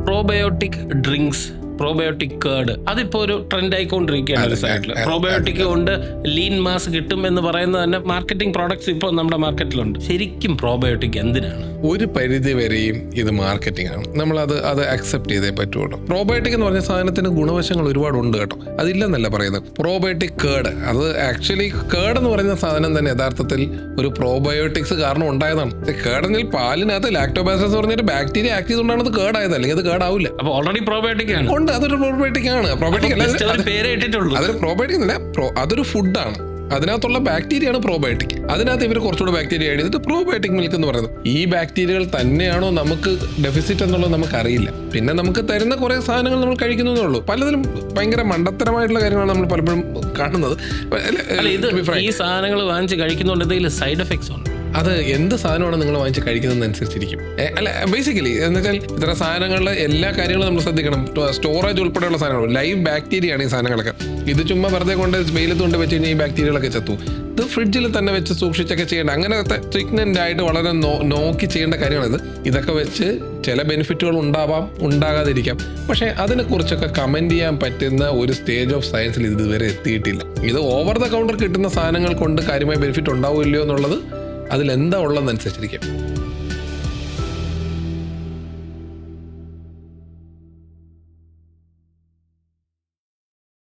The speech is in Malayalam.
പ്രോബയോട്ടിക് ഡ്രിങ്ക്സ്, പ്രോബയോട്ടിക് കേർഡ്, അതിപ്പോ ഒരു ട്രെൻഡ് ആയിക്കൊണ്ടിരിക്കുകയാണ് ഒരു സൈഡിൽ. പ്രോബയോട്ടിക് കൊണ്ട് ലീൻ മാസ് കിട്ടും എന്ന് പറയുന്നത് തന്നെ മാർക്കറ്റിംഗ് പ്രോഡക്ട്സ് ഇപ്പോൾ നമ്മുടെ മാർക്കറ്റിലുണ്ട്. ശരിക്കും പ്രോബയോട്ടിക് എന്തിനാണ്? ഒരു പരിധി വരെയും ഇത് മാർക്കറ്റിംഗ് ആണ്. നമ്മൾ അത് അക്സെപ്റ്റ് ചെയ്തേ പറ്റുള്ളൂ. പ്രോബയോട്ടിക് എന്ന് പറഞ്ഞ സാധനത്തിന് ഗുണവശങ്ങൾ ഒരുപാടുണ്ട് കേട്ടോ, അതില്ലെന്നല്ല പറയുന്നത്. പ്രോബയോട്ടിക് കേർഡ്, അത് ആക്ച്വലി കേർഡ് എന്ന് പറയുന്ന സാധനം തന്നെ യഥാർത്ഥത്തിൽ ഒരു പ്രോബയോട്ടിക്സ് കാരണം ഉണ്ടായതാണ്. കേർഡിൽ പാലിനകത്ത് ലാക്ടോബാസിലസ് പറഞ്ഞൊരു ബാക്ടീരിയ ആക്ട് ചെയ്തുകൊണ്ടാണ് അത് കേർഡായത്, അല്ലെങ്കിൽ അത് കേർഡാവില്ല. അപ്പോൾ ഓൾറെഡി പ്രോബയോട്ടിക് ആണ്. ഉണ്ട്, അതൊരു പ്രോബയോട്ടിക് ആണ്. പ്രോബയോട്ടിക് അല്ല, പേരെ ഇട്ടിട്ടുള്ളൂ. അതൊരു പ്രോബയോട്ടിക് അല്ല, അതൊരു ഫുഡാണ്. അതിനകത്തുള്ള ബാക്ടീരിയയാണ് പ്രോബയോട്ടിക്. അതിനകത്ത് ഇവർ കുറച്ചുകൂടെ ബാക്ടീരിയ ആഡ് ചെയ്തിട്ട് പ്രോബയോട്ടിക് മിൽക്ക് എന്ന് പറയുന്നത്. ഈ ബാക്ടീരിയകൾ തന്നെയാണോ നമുക്ക് ഡെഫിസിറ്റ് എന്നുള്ളത് നമുക്കറിയില്ല. പിന്നെ നമുക്ക് തരുന്ന കുറെ സാധനങ്ങൾ നമ്മൾ കഴിക്കുന്നതേ ഉള്ളൂ. പലതിലും ഭയങ്കര മണ്ടത്തരമായിട്ടുള്ള കാര്യങ്ങളാണ് നമ്മൾ പലപ്പോഴും കാണുന്നത്. ഈ സാധനങ്ങൾ വാങ്ങിച്ച് കഴിക്കുന്നതുകൊണ്ട് എന്തെങ്കിലും സൈഡ് എഫക്ട്സ് ഉണ്ട്? അത് എന്ത് സാധനമാണ് നിങ്ങൾ വാങ്ങിച്ച് കഴിക്കുന്നതനുസരിച്ചിരിക്കും. അല്ല, ബേസിക്കലി എന്ന് വെച്ചാൽ ഇത്തരം സാധനങ്ങളിലെ എല്ലാ കാര്യങ്ങളും നമ്മൾ ശ്രദ്ധിക്കണം. സ്റ്റോറേജ് ഉൾപ്പെടെയുള്ള സാധനങ്ങൾ, ലൈവ് ബാക്ടീരിയ ആണ് ഈ സാധനങ്ങളൊക്കെ. ഇത് ചുമ്മാ വെറുതെ കൊണ്ട് വെയിലത്ത് കൊണ്ട് വെച്ച് കഴിഞ്ഞാൽ ഈ ബാക്ടീരിയകളൊക്കെ ചത്തു. ഇത് ഫ്രിഡ്ജിൽ തന്നെ വെച്ച് സൂക്ഷിച്ചൊക്കെ ചെയ്യേണ്ട, അങ്ങനത്തെ സ്ട്രിക്റ്റൻ്റ് ആയിട്ട് വളരെ നോക്കി ചെയ്യേണ്ട കാര്യമാണിത്. ഇതൊക്കെ വെച്ച് ചില ബെനിഫിറ്റുകൾ ഉണ്ടാവാം, ഉണ്ടാകാതിരിക്കാം. പക്ഷേ അതിനെക്കുറിച്ചൊക്കെ കമൻറ്റ് ചെയ്യാൻ പറ്റുന്ന ഒരു സ്റ്റേജ് ഓഫ് സയൻസിൽ ഇത് ഇതുവരെ എത്തിയിട്ടില്ല. ഇത് ഓവർ ദ കൗണ്ടർ കിട്ടുന്ന സാധനങ്ങൾ കൊണ്ട് കാര്യമായ ബെനിഫിറ്റ് ഉണ്ടാവില്ലയോ എന്നുള്ളത് അതിലെന്താ ഉള്ളതെന്നനുസരിച്ചിരിക്കും.